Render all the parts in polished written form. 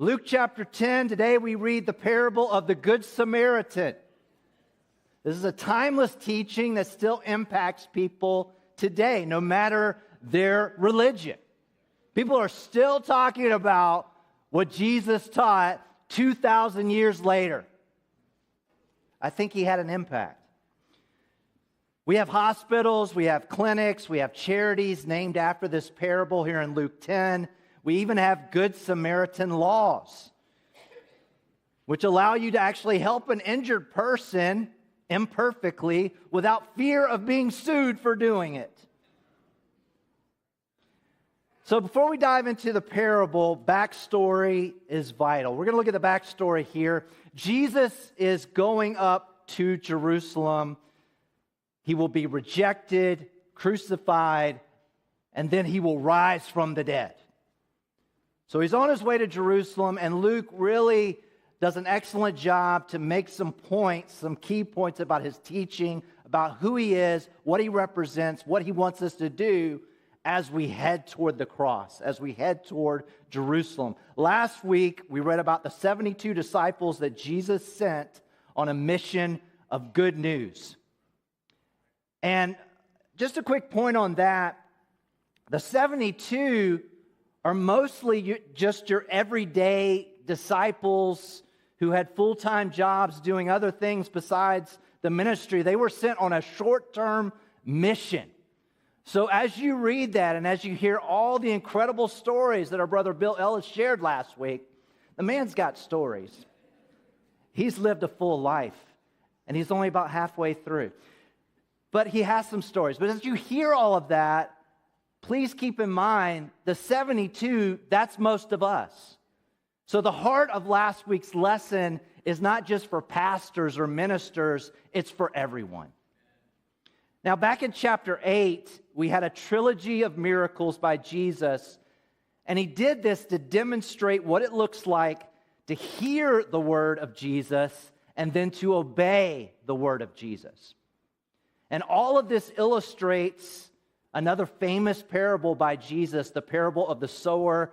Luke chapter 10, today we read the parable of the Good Samaritan. This is a timeless teaching that still impacts people today, no matter their religion. People are still talking about what Jesus taught 2,000 years later. I think he had an impact. We have hospitals, we have clinics, we have charities named after this parable here in Luke 10. We even have Good Samaritan laws, which allow you to actually help an injured person imperfectly without fear of being sued for doing it. So before we dive into the parable, backstory is vital. We're going to look at the backstory here. Jesus is going up to Jerusalem. He will be rejected, crucified, and then he will rise from the dead. So he's on his way to Jerusalem, and Luke really does an excellent job to make some points, some key points about his teaching, about who he is, what he represents, what he wants us to do as we head toward the cross, as we head toward Jerusalem. Last week, we read about the 72 disciples that Jesus sent on a mission of good news. And just a quick point on that, the 72 are mostly just your everyday disciples who had full-time jobs doing other things besides the ministry. They were sent on a short-term mission. So as you read that and as you hear all the incredible stories that our brother Bill Ellis shared last week, the man's got stories. He's lived a full life, and he's only about halfway through. But he has some stories. But as you hear all of that, please keep in mind, the 72, that's most of us. So the heart of last week's lesson is not just for pastors or ministers, it's for everyone. Now, back in chapter 8, we had a trilogy of miracles by Jesus, and he did this to demonstrate what it looks like to hear the word of Jesus and then to obey the word of Jesus. And all of this illustrates another famous parable by Jesus, the parable of the sower,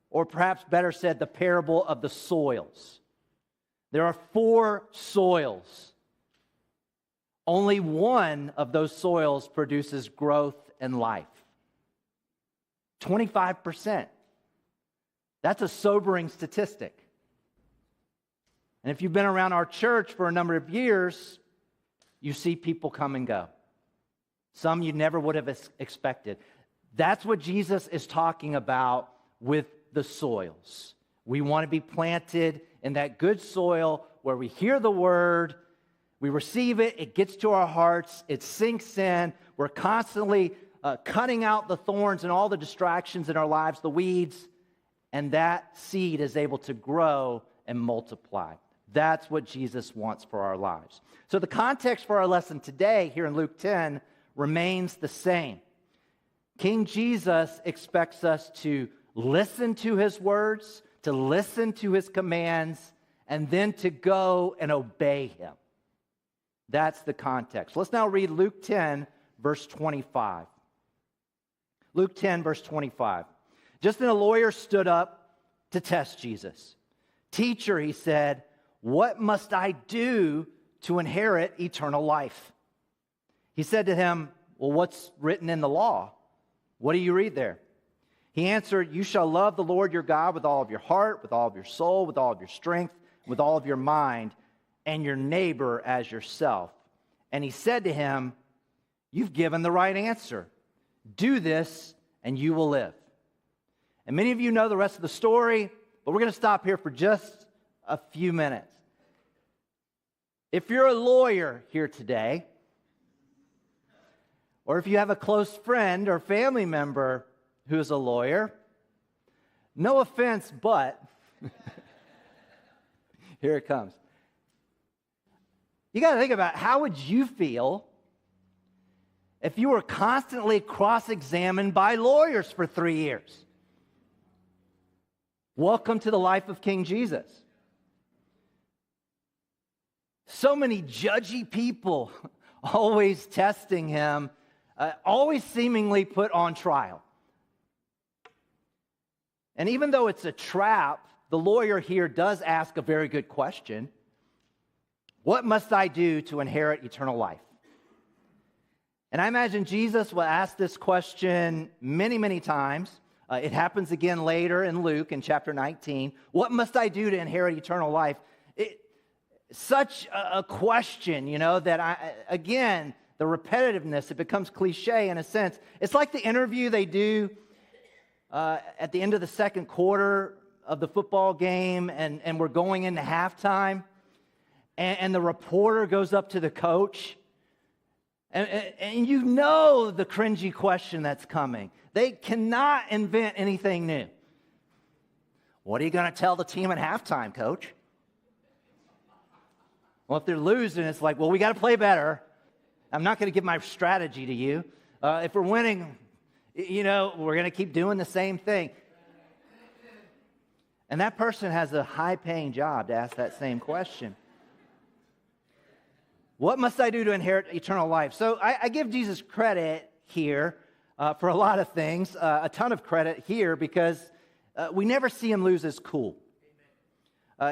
or perhaps better said, the parable of the soils. There are 4 soils. Only one of those soils produces growth and life. 25%. That's a sobering statistic. And if you've been around our church for a number of years, you see people come and go. Some you never would have expected. That's what Jesus is talking about with the soils. We want to be planted in that good soil where we hear the word, we receive it, it gets to our hearts, it sinks in. We're constantly cutting out the thorns and all the distractions in our lives, the weeds, and that seed is able to grow and multiply. That's what Jesus wants for our lives. So the context for our lesson today here in Luke 10 remains the same. King Jesus expects us to listen to his words, to listen to his commands, and then to go and obey him. That's the context. Let's now read Luke 10, verse 25. Luke 10, verse 25. Just then a lawyer stood up to test Jesus. "Teacher," he said, "what must I do to inherit eternal life?" He said to him, "Well, what's written in the law? What do you read there?" He answered, "You shall love the Lord your God with all of your heart, with all of your soul, with all of your strength, with all of your mind, and your neighbor as yourself." And he said to him, "You've given the right answer. Do this, and you will live." And many of you know the rest of the story, but we're going to stop here for just a few minutes. If you're a lawyer here today, or if you have a close friend or family member who is a lawyer, no offense, but here it comes. You got to think about, how would you feel if you were constantly cross-examined by lawyers for 3 years? Welcome to the life of King Jesus. So many judgy people always testing him, always seemingly put on trial. And even though it's a trap the lawyer here does ask a very good question. What must I do to inherit eternal life? And I imagine Jesus will ask this question many, many times. It happens again later in Luke in chapter 19. What must I do to inherit eternal life? Such a question, that again, the repetitiveness, it becomes cliche in a sense. It's like the interview they do at the end of the second quarter of the football game, and we're going into halftime, and the reporter goes up to the coach, and you know the cringy question that's coming. They cannot invent anything new. What are you going to tell the team at halftime, coach? Well, if they're losing, it's like, well, we got to play better. I'm not going to give my strategy to you. If we're winning, we're going to keep doing the same thing. And that person has a high-paying job to ask that same question. What must I do to inherit eternal life? So I give Jesus credit here for a lot of things, a ton of credit here, because we never see him lose his cool.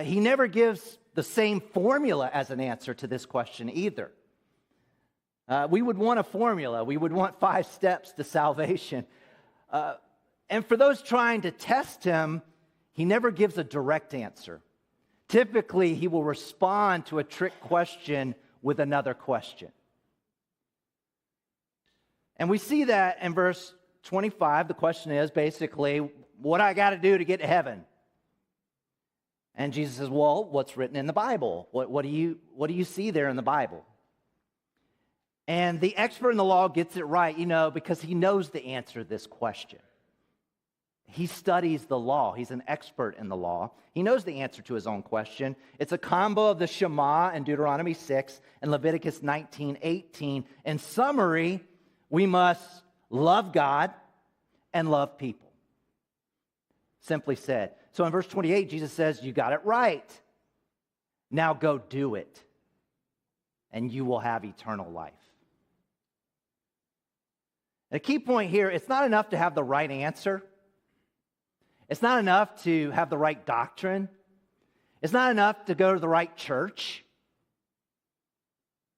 He never gives the same formula as an answer to this question either. We would want a formula. We would want 5 steps to salvation. And for those trying to test him, he never gives a direct answer. Typically, he will respond to a trick question with another question. And we see that in verse 25. The question is basically, what do I got to do to get to heaven? And Jesus says, well, what's written in the Bible? What do you see there in the Bible? And the expert in the law gets it right, because he knows the answer to this question. He studies the law. He's an expert in the law. He knows the answer to his own question. It's a combo of the Shema in Deuteronomy 6 and Leviticus 19:18. In summary, we must love God and love people. Simply said. So in verse 28, Jesus says, you got it right. Now go do it, and you will have eternal life. The key point here, it's not enough to have the right answer. It's not enough to have the right doctrine. It's not enough to go to the right church.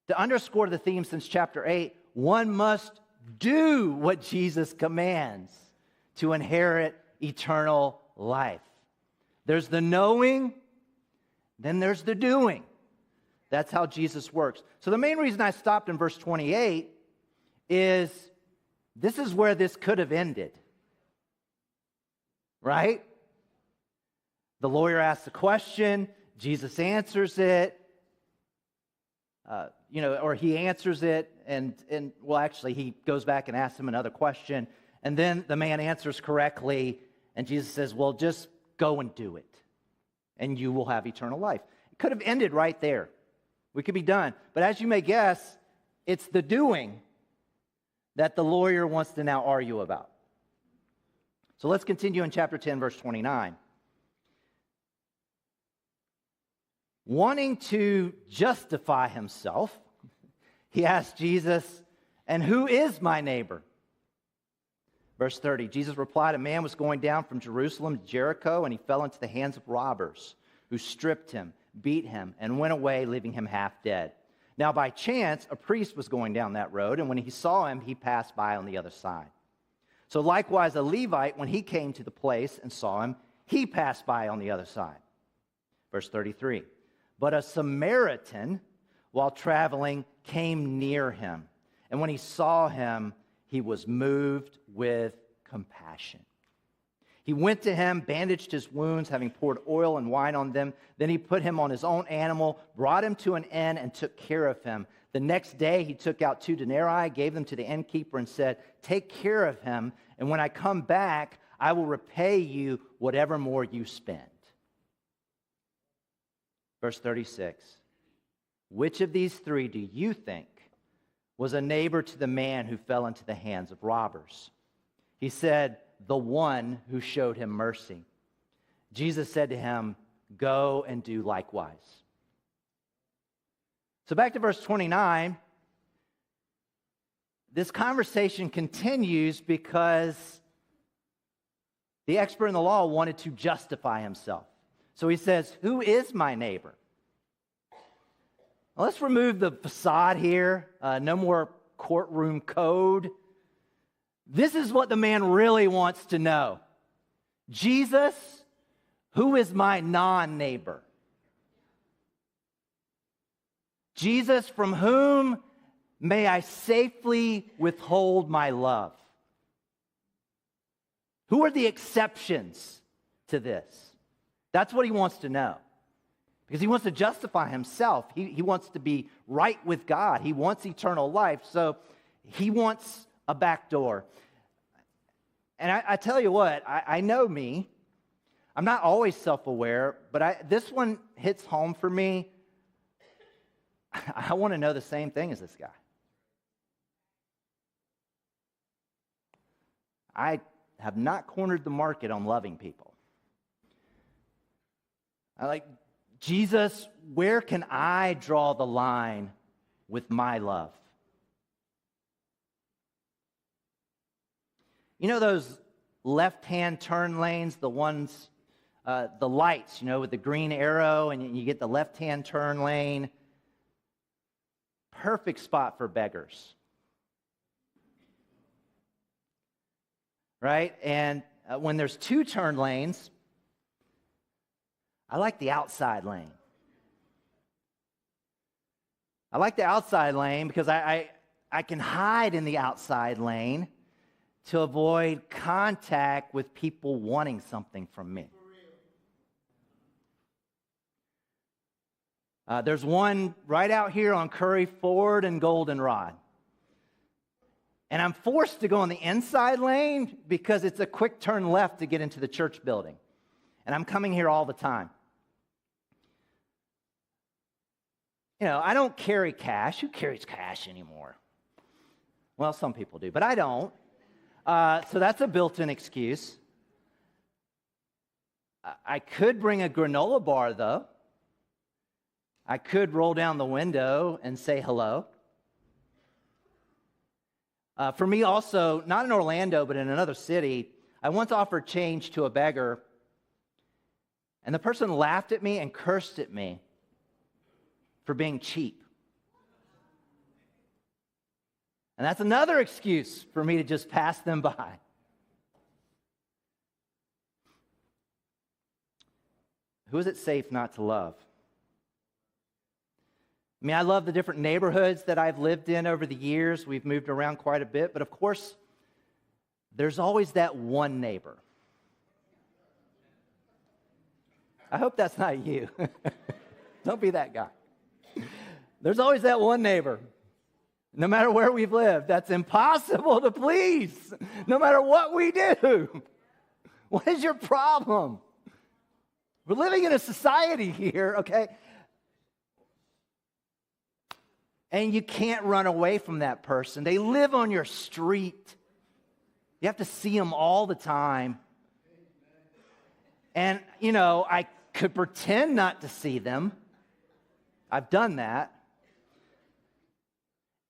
To underscore the theme since chapter 8, one must do what Jesus commands to inherit eternal life. There's the knowing, then there's the doing. That's how Jesus works. So the main reason I stopped in verse 28 is this is where this could have ended. Right? The lawyer asks the question, Jesus answers it, or he answers it, and actually he goes back and asks him another question, and then the man answers correctly, and Jesus says, well, just go and do it, and you will have eternal life. It could have ended right there. We could be done. But as you may guess, it's the doing that the lawyer wants to now argue about. So let's continue in chapter 10, verse 29. Wanting to justify himself, he asked Jesus, and who is my neighbor? Verse 30, Jesus replied, a man was going down from Jerusalem to Jericho, and he fell into the hands of robbers, who stripped him, beat him, and went away, leaving him half dead. Now by chance, a priest was going down that road, and when he saw him, he passed by on the other side. So likewise, a Levite, when he came to the place and saw him, he passed by on the other side. Verse 33, but a Samaritan, while traveling, came near him. And when he saw him, he was moved with compassion. He went to him, bandaged his wounds, having poured oil and wine on them. Then he put him on his own animal, brought him to an inn, and took care of him. The next day he took out 2 denarii, gave them to the innkeeper, and said, take care of him, and when I come back, I will repay you whatever more you spend. Verse 36, which of these 3 do you think was a neighbor to the man who fell into the hands of robbers? He said, the one who showed him mercy. Jesus said to him, go and do likewise. So back to verse 29, this conversation continues because the expert in the law wanted to justify himself. So he says, who is my neighbor? Well, let's remove the facade here. No more courtroom code. This is what the man really wants to know. Jesus, who is my non-neighbor? Jesus, from whom may I safely withhold my love? Who are the exceptions to this? That's what he wants to know. Because he wants to justify himself. He wants to be right with God. He wants eternal life. So he wants a back door. And I tell you what, I know me. I'm not always self-aware, but this one hits home for me. I want to know the same thing as this guy. I have not cornered the market on loving people. I like, Jesus, where can I draw the line with my love? You know those left-hand turn lanes, the ones, the lights, with the green arrow, and you get the left-hand turn lane? Perfect spot for beggars. Right? And when there's two turn lanes, I like the outside lane. I like the outside lane because I can hide in the outside lane to avoid contact with people wanting something from me. There's one right out here on Curry Ford and Goldenrod. And I'm forced to go on the inside lane because it's a quick turn left to get into the church building. And I'm coming here all the time. I don't carry cash. Who carries cash anymore? Well, some people do, but I don't. So that's a built-in excuse. I could bring a granola bar, though. I could roll down the window and say hello. For me also, not in Orlando, but in another city, I once offered change to a beggar, and the person laughed at me and cursed at me for being cheap. And that's another excuse for me to just pass them by. Who is it safe not to love? I mean, I love the different neighborhoods that I've lived in over the years. We've moved around quite a bit, but of course, there's always that one neighbor. I hope that's not you. Don't be that guy. There's always that one neighbor, no matter where we've lived, that's impossible to please, no matter what we do. What is your problem? We're living in a society here, okay? And you can't run away from that person. They live on your street. You have to see them all the time. And, I could pretend not to see them. I've done that.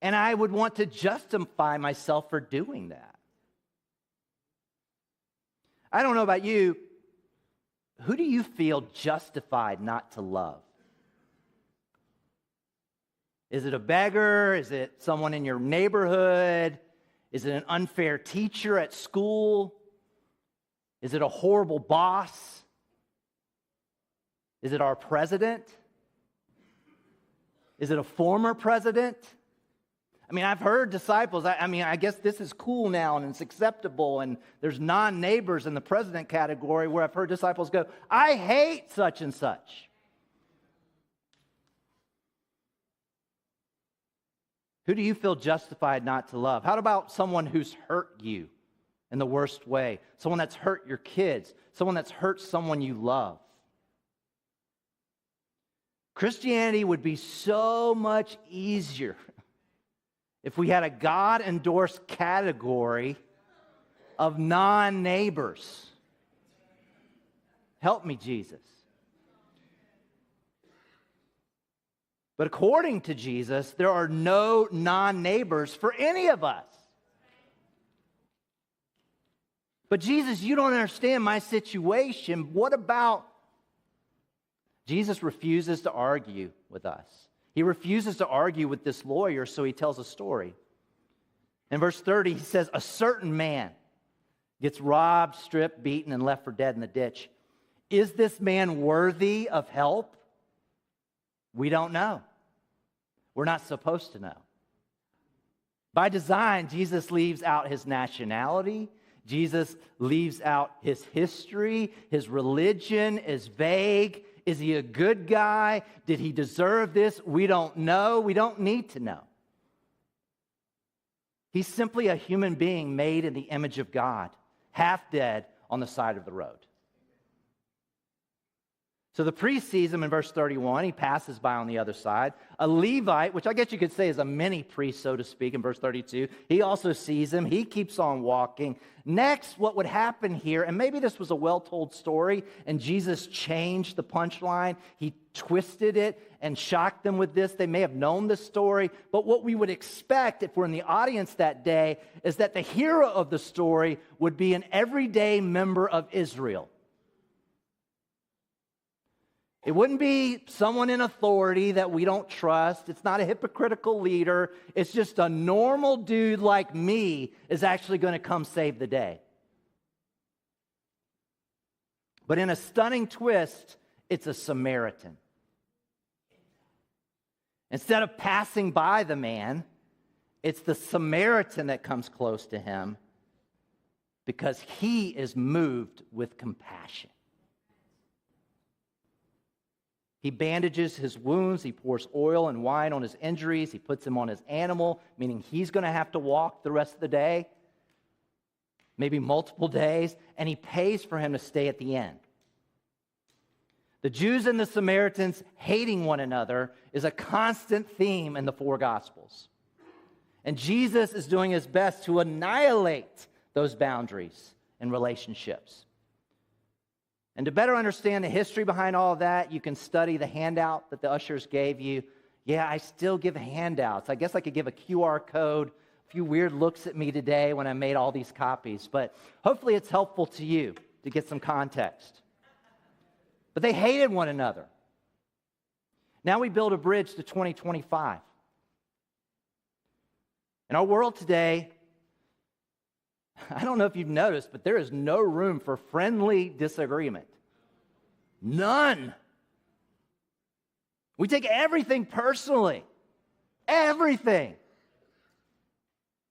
And I would want to justify myself for doing that. I don't know about you. Who do you feel justified not to love? Is it a beggar? Is it someone in your neighborhood? Is it an unfair teacher at school? Is it a horrible boss? Is it our president? Is it a former president? I mean, I've heard disciples, I guess this is cool now and it's acceptable, and there's non-neighbors in the president category where I've heard disciples go, I hate such and such. Who do you feel justified not to love? How about someone who's hurt you in the worst way? Someone that's hurt your kids, someone that's hurt someone you love. Christianity would be so much easier if we had a God-endorsed category of non-neighbors. Help me, Jesus. But according to Jesus, there are no non-neighbors for any of us. But Jesus, you don't understand my situation. What about Jesus refuses to argue with us. He refuses to argue with this lawyer, so he tells a story. In verse 30, he says, a certain man gets robbed, stripped, beaten, and left for dead in the ditch. Is this man worthy of help? We don't know. We're not supposed to know. By design, Jesus leaves out his nationality. Jesus leaves out his history. His religion is vague. Is he a good guy? Did he deserve this? We don't know. We don't need to know. He's simply a human being made in the image of God, half dead on the side of the road. So the priest sees him in verse 31. He passes by on the other side. A Levite, which I guess you could say is a mini priest, so to speak, in verse 32. He also sees him. He keeps on walking. Next, what would happen here, and maybe this was a well-told story, and Jesus changed the punchline. He twisted it and shocked them with this. They may have known the story, but what we would expect if we're in the audience that day is that the hero of the story would be an everyday member of Israel. It wouldn't be someone in authority that we don't trust. It's not a hypocritical leader. It's just a normal dude like me is actually going to come save the day. But in a stunning twist, it's a Samaritan. Instead of passing by the man, it's the Samaritan that comes close to him because he is moved with compassion. He bandages his wounds. He pours oil and wine on his injuries. He puts him on his animal, meaning he's going to have to walk the rest of the day, maybe multiple days, and he pays for him to stay at the inn. The Jews and the Samaritans hating one another is a constant theme in the four Gospels. And Jesus is doing his best to annihilate those boundaries and relationships. And to better understand the history behind all of that, you can study the handout that the ushers gave you. Yeah, I still give handouts. I guess I could give a QR code. A few weird looks at me today when I made all these copies. But hopefully it's helpful to you to get some context. But they hated one another. Now we build a bridge to 2025. In our world today, I don't know if you've noticed, but there is no room for friendly disagreement. None. We take everything personally. Everything.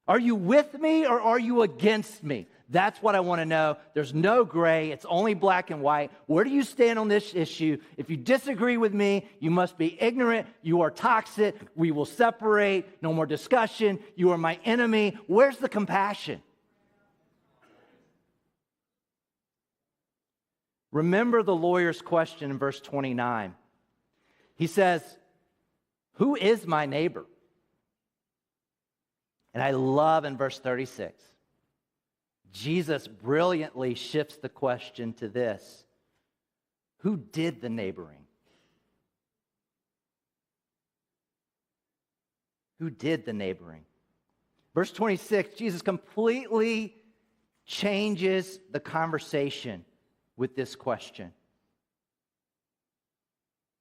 Are you with me or are you against me? That's what I want to know. There's no gray. It's only black and white. Where do you stand on this issue? If you disagree with me, you must be ignorant. You are toxic. We will separate. No more discussion. You are my enemy. Where's the compassion? Remember the lawyer's question in verse 29. He says, who is my neighbor? And I love in verse 36, Jesus brilliantly shifts the question to this. Who did the neighboring? Who did the neighboring? Verse 26, Jesus completely changes the conversation with this question.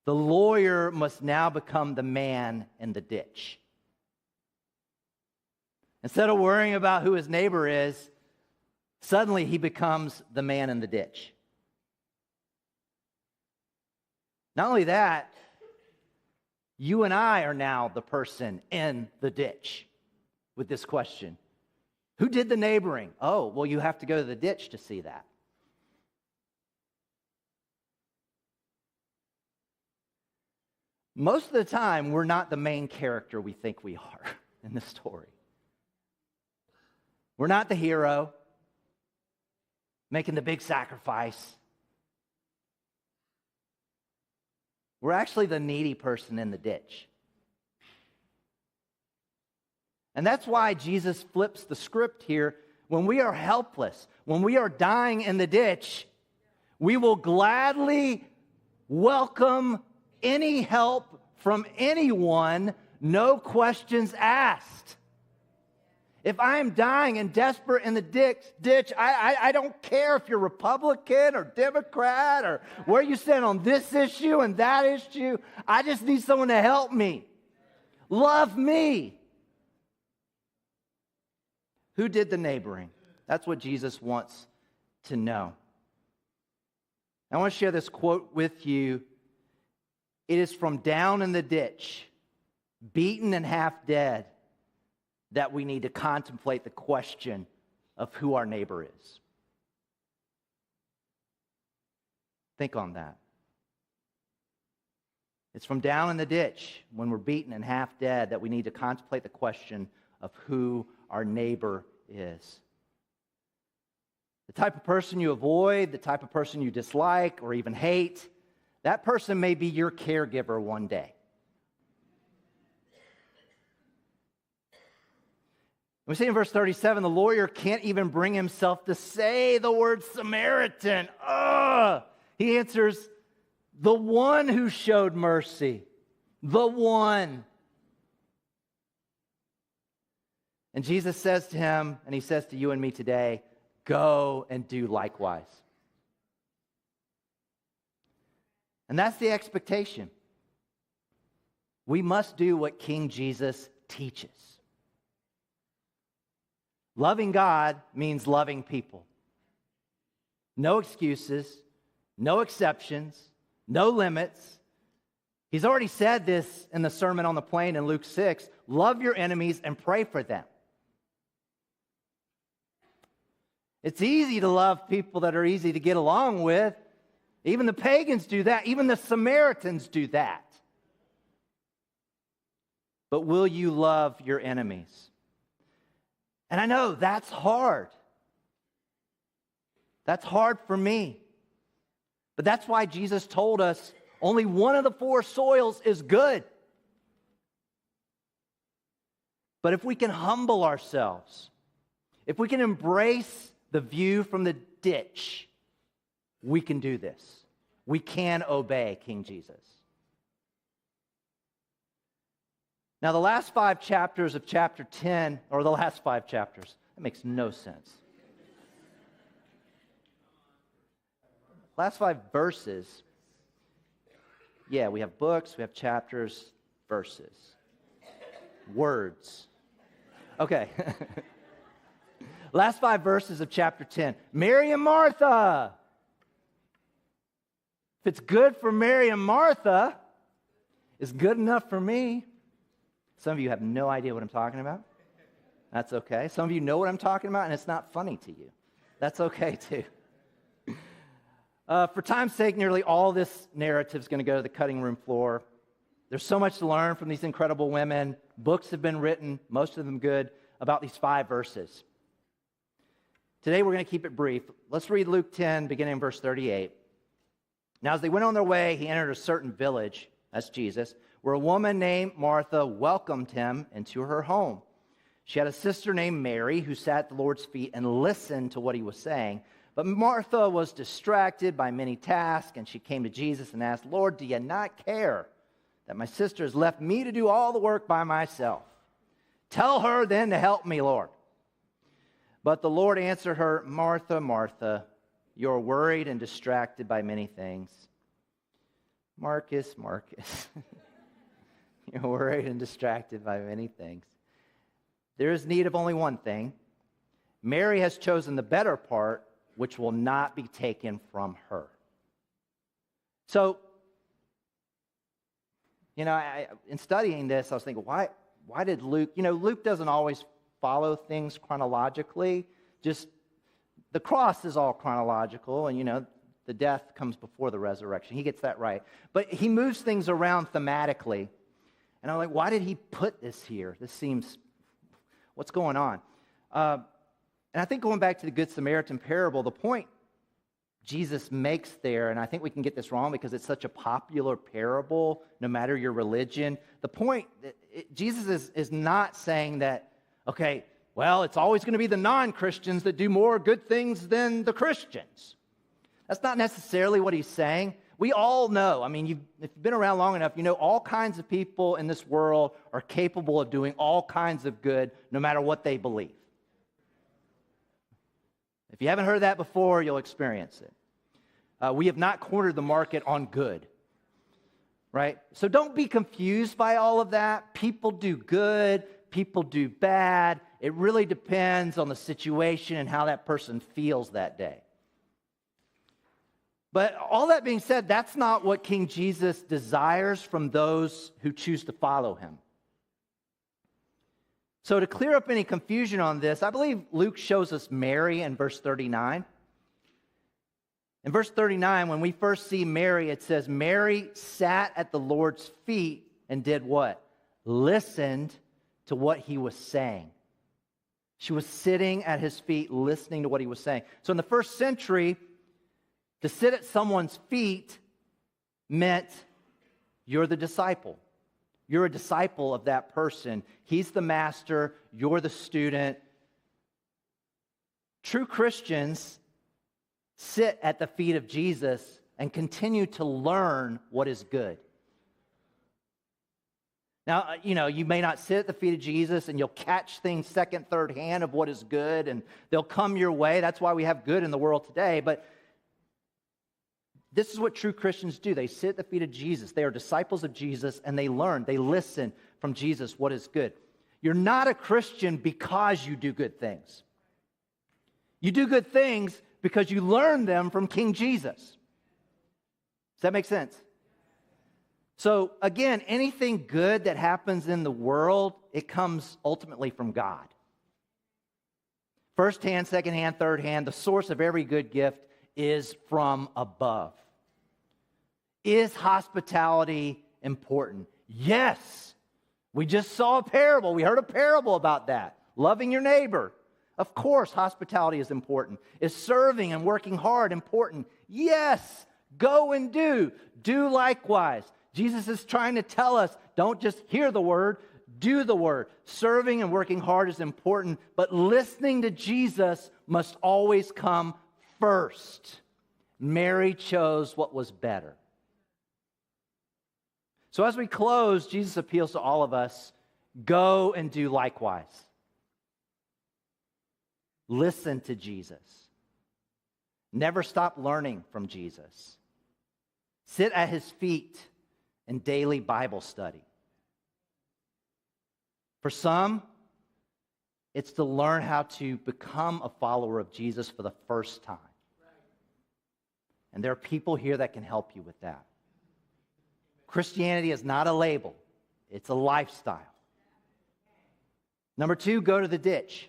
The lawyer must now become the man in the ditch. Instead of worrying about who his neighbor is, suddenly he becomes the man in the ditch. Not only that, you and I are now the person in the ditch with this question. Who did the neighboring? Oh, well, you have to go to the ditch to see that. Most of the time, we're not the main character we think we are in this story. We're not the hero making the big sacrifice. We're actually the needy person in the ditch. And that's why Jesus flips the script here. When we are helpless, when we are dying in the ditch, we will gladly welcome any help from anyone, no questions asked. If I am dying and desperate in the ditch, I don't care if you're Republican or Democrat or where you stand on this issue and that issue. I just need someone to help me. Love me. Who did the neighboring? That's what Jesus wants to know. I want to share this quote with you. It is from down in the ditch, beaten and half dead, that we need to contemplate the question of who our neighbor is. Think on that. It's from down in the ditch, when we're beaten and half dead, that we need to contemplate the question of who our neighbor is. The type of person you avoid, the type of person you dislike or even hate, that person may be your caregiver one day. We see in verse 37, the lawyer can't even bring himself to say the word Samaritan. He answers, the one who showed mercy. The one. And Jesus says to him, and he says to you and me today, go and do likewise. And that's the expectation. We must do what King Jesus teaches. Loving God means loving people. No excuses, no exceptions, no limits. He's already said this in the Sermon on the Plain in Luke 6. Love your enemies and pray for them. It's easy to love people that are easy to get along with. Even the pagans do that. Even the Samaritans do that. But will you love your enemies? And I know that's hard. That's hard for me. But that's why Jesus told us only one of the four soils is good. But if we can humble ourselves, if we can embrace the view from the ditch, we can do this. We can obey King Jesus. Now, the last 5 chapters of chapter 10, or the last 5 chapters, that makes no sense. Last 5 verses, yeah, we have books, we have chapters, verses, words. Okay. Last 5 verses of chapter 10. Mary and Martha. If it's good for Mary and Martha, it's good enough for me. Some of you have no idea what I'm talking about. That's okay. Some of you know what I'm talking about, and it's not funny to you. That's okay, too. For time's sake, nearly all this narrative is going to go to the cutting room floor. There's so much to learn from these incredible women. Books have been written, most of them good, about these 5 verses. Today, we're going to keep it brief. Let's read Luke 10, beginning in verse 38. Now, as they went on their way, he entered a certain village, that's Jesus, where a woman named Martha welcomed him into her home. She had a sister named Mary who sat at the Lord's feet and listened to what he was saying. But Martha was distracted by many tasks, and she came to Jesus and asked, Lord, do you not care that my sister has left me to do all the work by myself? Tell her then to help me, Lord. But the Lord answered her, Martha, Martha, you're worried and distracted by many things. Marcus. You're worried and distracted by many things. There is need of only one thing. Mary has chosen the better part, which will not be taken from her. So, in studying this, I was thinking, why did Luke, Luke doesn't always follow things chronologically. Just the cross is all chronological, and, the death comes before the resurrection. He gets that right. But he moves things around thematically. And I'm like, why did he put this here? This seems, what's going on? And I think going back to the Good Samaritan parable, the point Jesus makes there, and I think we can get this wrong because it's such a popular parable, no matter your religion. The point, Jesus is not saying that, okay, well, it's always going to be the non-Christians that do more good things than the Christians. That's not necessarily what he's saying. We all know, if you've been around long enough, you know all kinds of people in this world are capable of doing all kinds of good no matter what they believe. If you haven't heard that before, you'll experience it. We have not cornered the market on good, right? So don't be confused by all of that. People do good, people do bad. It really depends on the situation and how that person feels that day. But all that being said, that's not what King Jesus desires from those who choose to follow him. So to clear up any confusion on this, I believe Luke shows us Mary in verse 39. In verse 39, when we first see Mary, it says, Mary sat at the Lord's feet and did what? Listened to what he was saying. She was sitting at his feet listening to what he was saying. So in the first century, to sit at someone's feet meant you're the disciple. You're a disciple of that person. He's the master. You're the student. True Christians sit at the feet of Jesus and continue to learn what is good. Now, you may not sit at the feet of Jesus and you'll catch things second, third hand of what is good, and they'll come your way. That's why we have good in the world today. But this is what true Christians do. They sit at the feet of Jesus. They are disciples of Jesus, and they learn. They listen from Jesus what is good. You're not a Christian because you do good things. You do good things because you learn them from King Jesus. Does that make sense? So again, anything good that happens in the world, it comes ultimately from God. First hand, second hand, third hand, the source of every good gift is from above. Is hospitality important? Yes. We just saw a parable. We heard a parable about that. Loving your neighbor. Of course, hospitality is important. Is serving and working hard important? Yes. Go and do. Do likewise. Jesus is trying to tell us, don't just hear the word, do the word. Serving and working hard is important, but listening to Jesus must always come first. Mary chose what was better. So as we close, Jesus appeals to all of us, go and do likewise. Listen to Jesus. Never stop learning from Jesus. Sit at his feet in daily Bible study. For some, it's to learn how to become a follower of Jesus for the first time. And there are people here that can help you with that. Christianity is not a label. It's a lifestyle. Number 2, go to the ditch.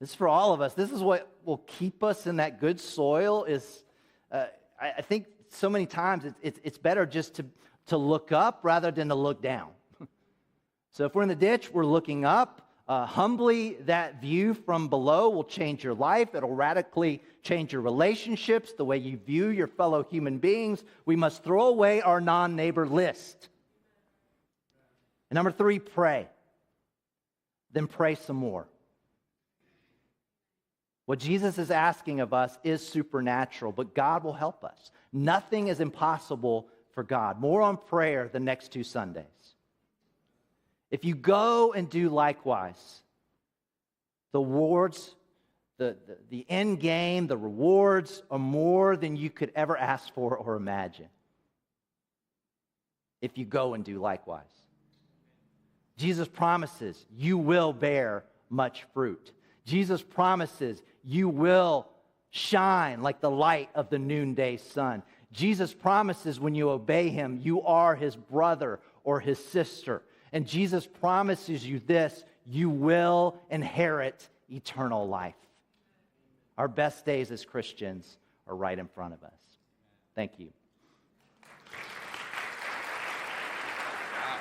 This is for all of us. This is what will keep us in that good soil. I think so many times it's better just to look up rather than to look down. So if we're in the ditch, we're looking up. Humbly, that view from below will change your life. It'll radically change your relationships, the way you view your fellow human beings. We must throw away our non-neighbor list. And number 3, pray. Then pray some more. What Jesus is asking of us is supernatural, but God will help us. Nothing is impossible for God. More on prayer the next 2 Sundays. If you go and do likewise, the rewards, the end game, the rewards are more than you could ever ask for or imagine. If you go and do likewise. Jesus promises you will bear much fruit. Jesus promises you will shine like the light of the noonday sun. Jesus promises when you obey him, you are his brother or his sister. And Jesus promises you this, you will inherit eternal life. Our best days as Christians are right in front of us. Thank you.